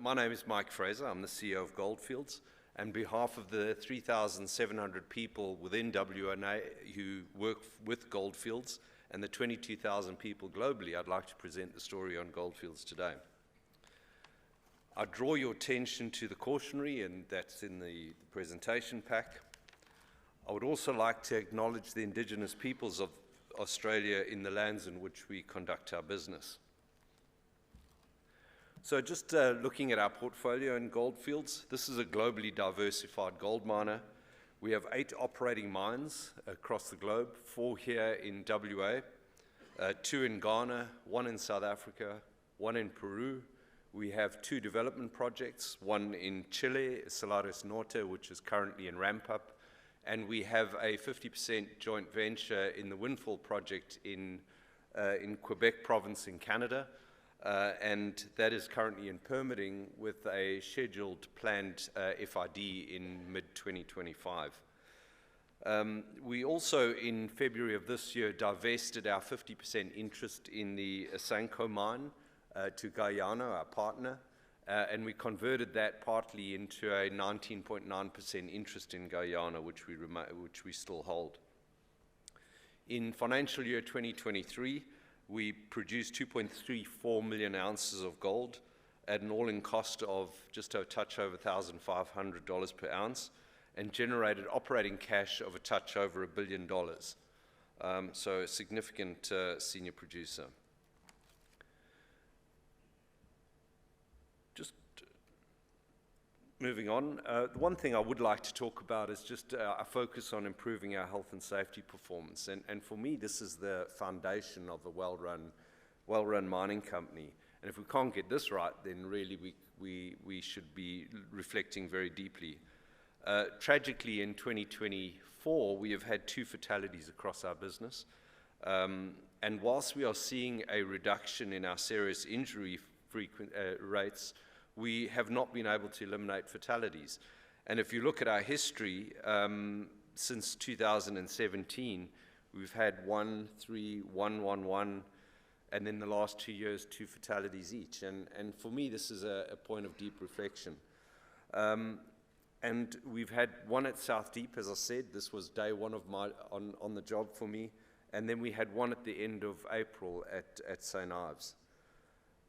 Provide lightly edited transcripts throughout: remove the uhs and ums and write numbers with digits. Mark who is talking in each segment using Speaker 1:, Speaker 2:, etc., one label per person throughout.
Speaker 1: My name is Mike Fraser. I'm the CEO of Goldfields. On behalf of the 3,700 people within WNA who work with Goldfields and the 22,000 people globally, I'd like to present the story on Goldfields today. I draw your attention to the cautionary, and that's in the presentation pack. I would also like to acknowledge the Indigenous peoples of Australia in the lands in which we conduct our business. So just looking at our portfolio in Goldfields, this is a globally diversified gold miner. We have 8 operating mines across the globe, 4 here in WA, 2 in Ghana, 1 in South Africa, 1 in Peru. We have 2 development projects, one in Chile, Salares Norte, which is currently in ramp-up, and we have a 50% joint venture in the Windfall project in Quebec province in Canada. And that is currently in permitting with a scheduled planned FID in mid-2025. We also, in February of this year, divested our 50% interest in the Asanko mine to Guyana, our partner, and we converted that partly into a 19.9% interest in Guyana, which we still hold. In financial year 2023, we produced 2.34 million ounces of gold at an all-in cost of just a touch over $1,500 per ounce and generated operating cash of a touch over $1 billion. So a significant senior producer. Just moving on, the one thing I would like to talk about is just a focus on improving our health and safety performance. And for me, this is the foundation of a well-run mining company. And if we can't get this right, then really we should be reflecting very deeply. Tragically, in 2024, we have had 2 fatalities across our business. And whilst we are seeing a reduction in our serious injury rates, we have not been able to eliminate fatalities. And if you look at our history, since 2017, we've had 1, 3, 1, 1, 1, and then the last 2 years, 2 fatalities each. And for me, this is a point of deep reflection. And we've had 1 at South Deep, as I said. This was day 1 of on the job for me. And then we had 1 at the end of April at St. Ives.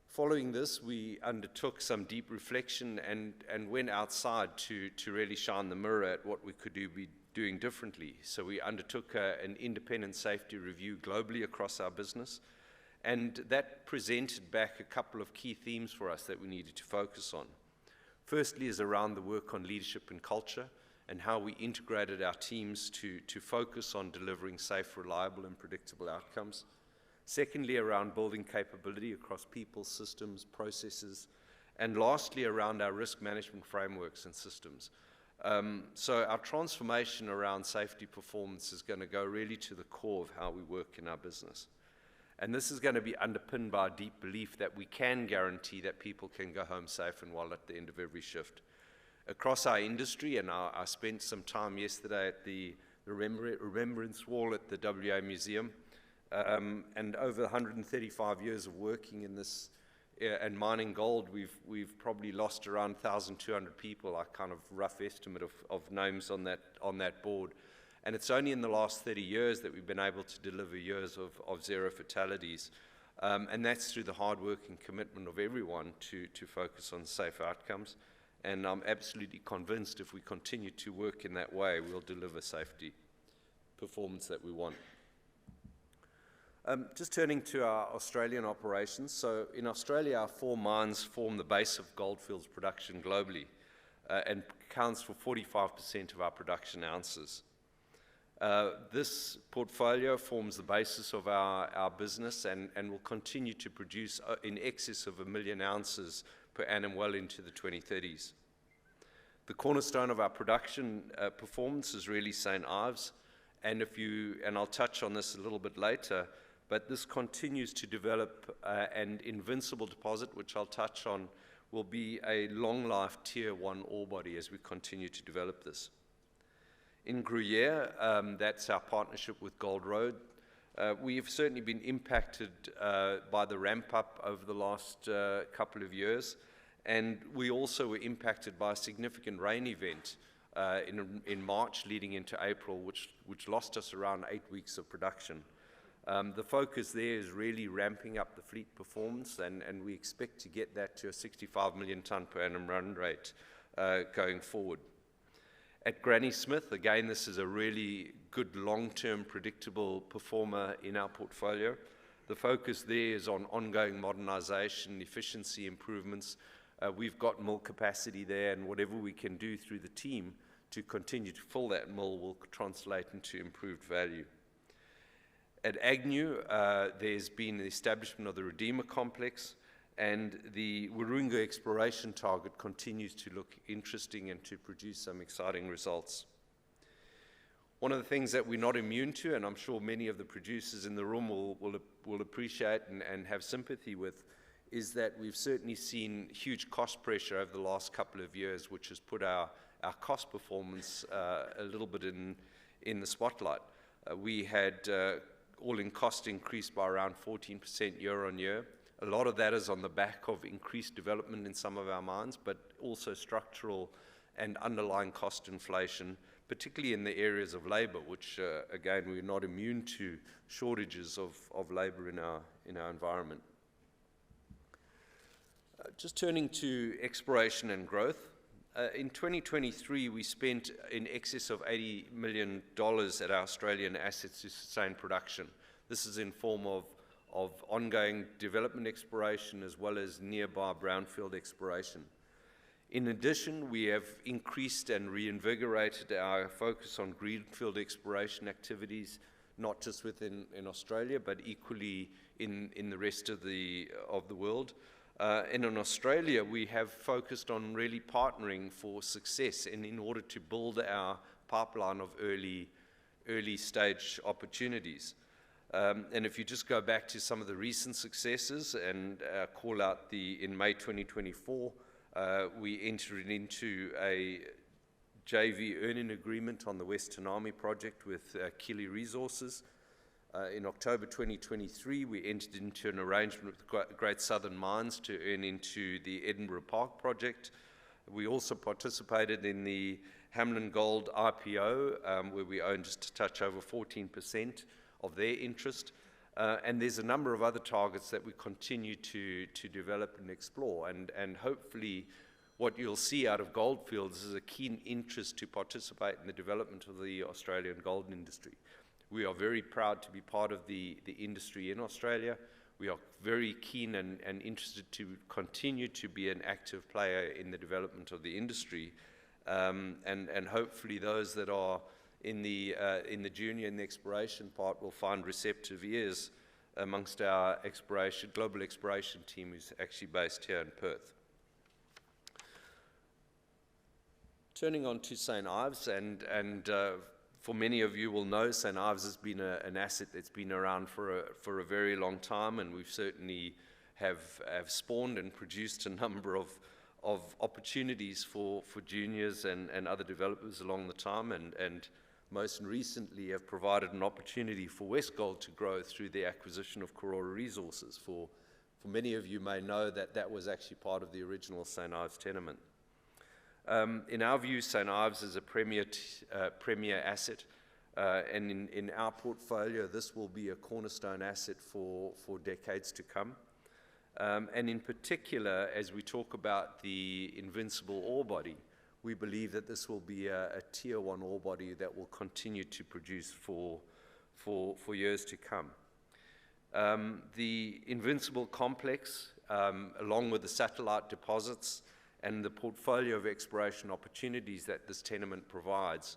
Speaker 1: Following this, we undertook some deep reflection and went outside to really shine the mirror at what we could be doing differently. So we undertook an independent safety review globally across our business, and that presented back a couple of key themes for us that we needed to focus on. Firstly is around the work on leadership and culture and how we integrated our teams to focus on delivering safe, reliable, and predictable outcomes. Secondly, around building capability across people, systems, processes, and lastly, around our risk management frameworks and systems. So our transformation around safety performance is going to go really to the core of how we work in our business. And this is going to be underpinned by a deep belief that we can guarantee that people can go home safe and well at the end of every shift. Across our industry, and I spent some time yesterday at the Remembrance Wall at the WA Museum, and over 135 years of working in this and mining gold, we've probably lost around 1,200 people, a kind of rough estimate of names on that board. And it's only in the last 30 years that we've been able to deliver years of 0 fatalities. And that's through the hard work and commitment of everyone to focus on safe outcomes. And I'm absolutely convinced if we continue to work in that way, we'll deliver safety performance that we want. Just turning to our Australian operations. So in Australia, our 4 mines form the base of Goldfields production globally and accounts for 45% of our production ounces. This portfolio forms the basis of our business and will continue to produce in excess of 1 million ounces per annum well into the 2030s. The cornerstone of our production performance is really St. Ives, and I'll touch on this a little bit later, but this continues to develop an Invincible deposit, which I'll touch on, will be a long-life Tier 1 ore body as we continue to develop this. In Gruyere, that's our partnership with Gold Road. We've certainly been impacted by the ramp-up over the last couple of years, And we also were impacted by a significant rain event in March leading into April, which lost us around 8 weeks of production. The focus there is really ramping up the fleet performance, and we expect to get that to a 65 million tonne per annum run rate going forward. At Granny Smith, again, this is a really good long-term predictable performer in our portfolio. The focus there is on ongoing modernization, efficiency improvements. We've got mill capacity there, and whatever we can do through the team to continue to fill that mill will translate into improved value. At Agnew, there's been the establishment of the Redeemer Complex, and the Wahroonga exploration target continues to look interesting and to produce some exciting results. One of the things that we're not immune to, and I'm sure many of the producers in the room will appreciate and have sympathy with, is that we've certainly seen huge cost pressure over the last couple of years, which has put our cost performance a little bit in the spotlight. We had all-in cost increased by around 14% year on year. A lot of that is on the back of increased development in some of our mines, but also structural and underlying cost inflation, particularly in the areas of labor, which, again, we're not immune to shortages of labor in our environment. Just turning to exploration and growth. In 2023, we spent in excess of $80 million at our Australian assets to sustain production. This is in form of ongoing development exploration as well as nearby brownfield exploration. In addition, we have increased and reinvigorated our focus on greenfield exploration activities, not just within Australia, but equally in the rest of the world. And in Australia, we have focused on really partnering for success and in order to build our pipeline of early stage opportunities. And if you just go back to some of the recent successes and call out in May 2024, we entered into a JV earning agreement on the West Tanami project with Kili Resources. In October 2023, we entered into an arrangement with Great Southern Mines to earn into the Edinburgh Park project. We also participated in the Hamlin Gold IPO, where we owned just a touch over 14% of their interest. And there's a number of other targets that we continue to develop and explore. And hopefully what you'll see out of Goldfields is a keen interest to participate in the development of the Australian gold industry. We are very proud to be part of the industry in Australia. We are very keen and interested to continue to be an active player in the development of the industry. And hopefully those that are in the junior and the exploration part will find receptive ears amongst our global exploration team, who's actually based here in Perth. Turning on to St. Ives, and for many of you will know, St. Ives has been an asset that's been around for a very long time, and we've certainly have spawned and produced a number of opportunities for juniors and other developers along the time, and most recently have provided an opportunity for Westgold to grow through the acquisition of Karora Resources. For many of you may know that was actually part of the original St. Ives tenement. In our view, St. Ives is a premier asset, and in our portfolio, this will be a cornerstone asset for decades to come. And in particular, as we talk about the Invincible ore body, we believe that this will be a tier 1 ore body that will continue to produce for years to come. The Invincible Complex, along with the satellite deposits and the portfolio of exploration opportunities that this tenement provides,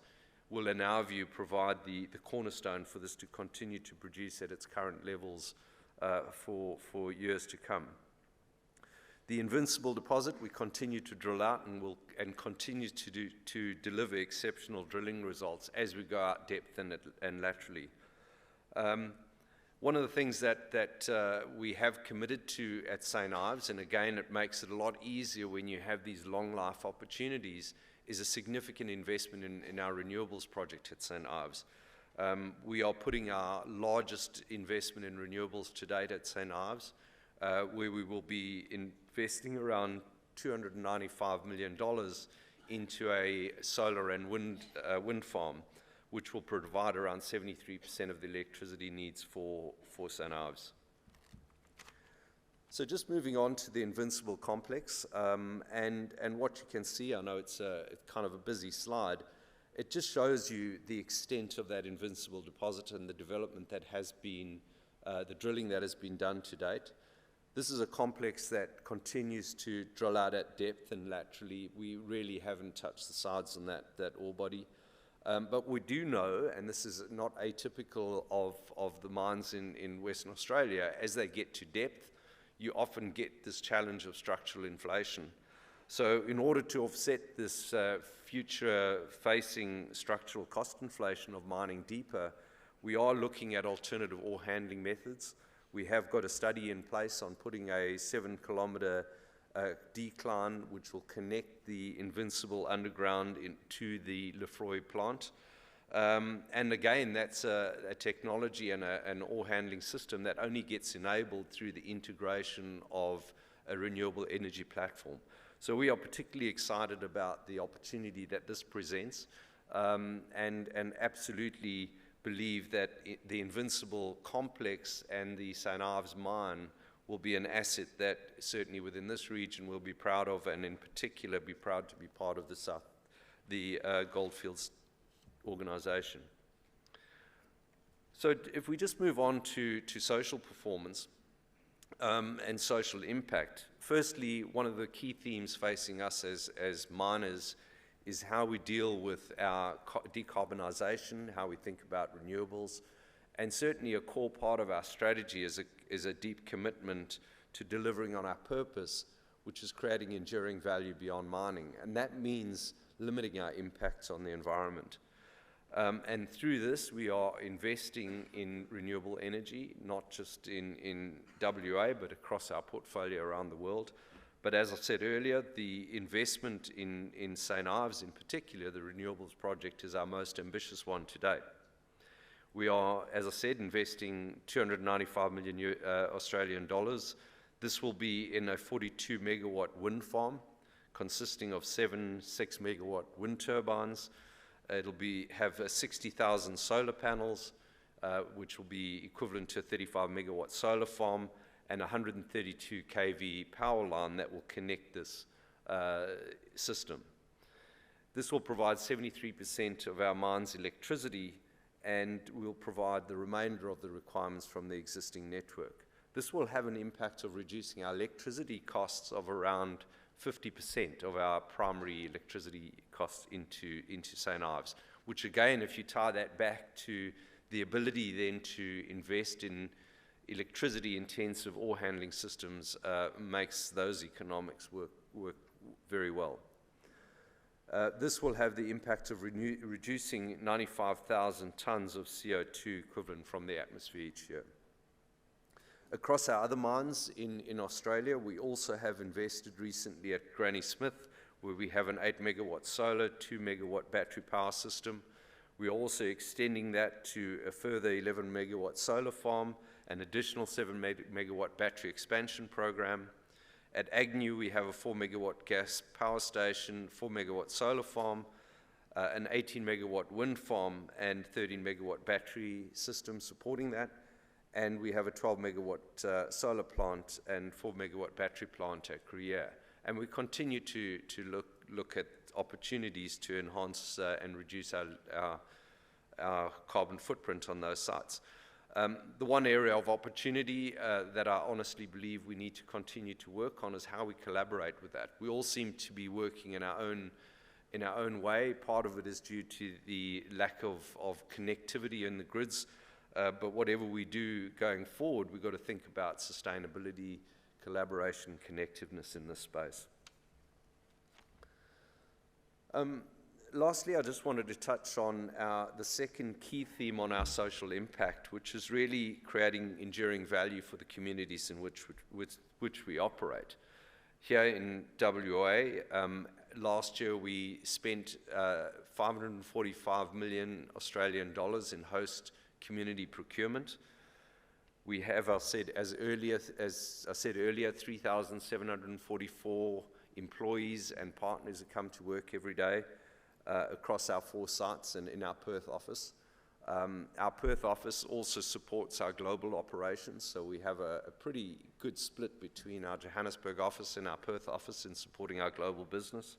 Speaker 1: will, in our view, provide the cornerstone for this to continue to produce at its current levels for years to come. The Invincible deposit, we continue to drill out and continue to deliver exceptional drilling results as we go out depth and laterally. One of the things that we have committed to at St. Ives, and again it makes it a lot easier when you have these long life opportunities, is a significant investment in our renewables project at St. Ives. We are putting our largest investment in renewables to date at St. Ives, where we will be investing around $295 million into a solar and wind farm, which will provide around 73% of the electricity needs for St. Ives. So just moving on to the Invincible Complex, and what you can see, I know it's kind of a busy slide, it just shows you the extent of that Invincible deposit and the development that has been, the drilling that has been done to date. This is a complex that continues to drill out at depth and laterally. We really haven't touched the sides on that ore body. But we do know, and this is not atypical of the mines in Western Australia, as they get to depth, you often get this challenge of structural inflation. So in order to offset this future-facing structural cost inflation of mining deeper, we are looking at alternative ore handling methods. We have got a study in place on putting a 7-kilometer decline which will connect the Invincible underground into the Lefroy plant. And again, that's a technology and an ore handling system that only gets enabled through the integration of a renewable energy platform. So we are particularly excited about the opportunity that this presents, and absolutely believe that the Invincible Complex and the St. Ives mine will be an asset that certainly within this region we'll be proud of, and in particular be proud to be part of the Goldfields organization. So if we just move on to social performance and social impact, firstly, one of the key themes facing us as miners is how we deal with our decarbonization, how we think about renewables, and certainly a core part of our strategy is a deep commitment to delivering on our purpose, which is creating enduring value beyond mining. And that means limiting our impacts on the environment. And through this, we are investing in renewable energy, not just in WA, but across our portfolio around the world. But as I said earlier, the investment in St. Ives in particular, the renewables project, is our most ambitious one to date. We are, as I said, investing 295 million Australian dollars. This will be in a 42 megawatt wind farm consisting of 7 6-megawatt wind turbines. It'll have 60,000 solar panels, which will be equivalent to a 35 megawatt solar farm, and 132 kV power line that will connect this system. This will provide 73% of our mine's electricity, and will provide the remainder of the requirements from the existing network. This will have an impact of reducing our electricity costs of around 50% of our primary electricity costs into St. Ives, which again, if you tie that back to the ability then to invest in electricity-intensive ore handling systems, makes those economics work very well. This will have the impact of reducing 95,000 tons of CO2 equivalent from the atmosphere each year. Across our other mines in Australia, we also have invested recently at Granny Smith, where we have an 8 megawatt solar, 2 megawatt battery power system. We're also extending that to a further 11 megawatt solar farm, an additional 7 megawatt battery expansion program. At Agnew, we have a 4 megawatt gas power station, 4 megawatt solar farm, an 18 megawatt wind farm, and 13 megawatt battery system supporting that. And we have a 12 megawatt solar plant and 4 megawatt battery plant at Gruyere. And we continue to look at opportunities to enhance and reduce our carbon footprint on those sites. The one area of opportunity that I honestly believe we need to continue to work on is how we collaborate with that. We all seem to be working in our own way. Part of it is due to the lack of connectivity in the grids. But whatever we do going forward, we've got to think about sustainability, collaboration, connectiveness in this space. Lastly, I just wanted to touch on the second key theme on our social impact, which is really creating enduring value for the communities in which we operate. Here in WA, last year we spent 545 million Australian dollars in host community procurement. We have, as I said earlier, 3,744 employees and partners who come to work every day across our 4 sites and in our Perth office. Our Perth office also supports our global operations, so we have a pretty good split between our Johannesburg office and our Perth office in supporting our global business.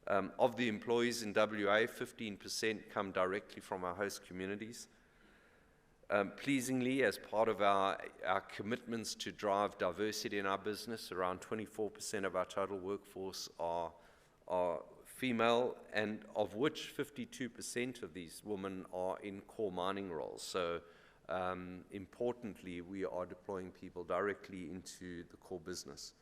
Speaker 1: Of the employees in WA, 15% come directly from our host communities. Pleasingly, as part of our commitments to drive diversity in our business, around 24% of our total workforce are female, and of which 52% of these women are in core mining roles. So importantly, we are deploying people directly into the core business.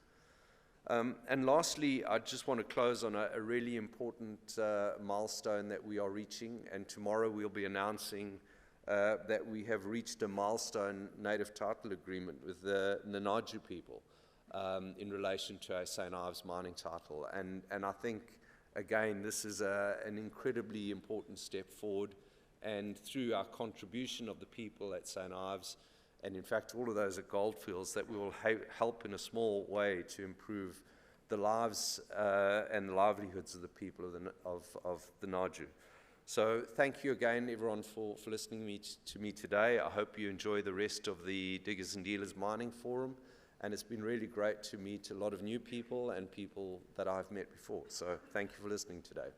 Speaker 1: And lastly, I just want to close on a really important milestone that we are reaching, and tomorrow we'll be announcing that we have reached a milestone native title agreement with the Nganaju people in relation to our St. Ives mining title. And I think, again, this is an incredibly important step forward, and through our contribution of the people at St. Ives, and in fact all of those at Goldfields, that we will help in a small way to improve the lives and the livelihoods of the people of the Nganaju. So thank you again, everyone, for listening to me today. I hope you enjoy the rest of the Diggers and Dealers Mining Forum, and it's been really great to meet a lot of new people and people that I've met before. So thank you for listening today.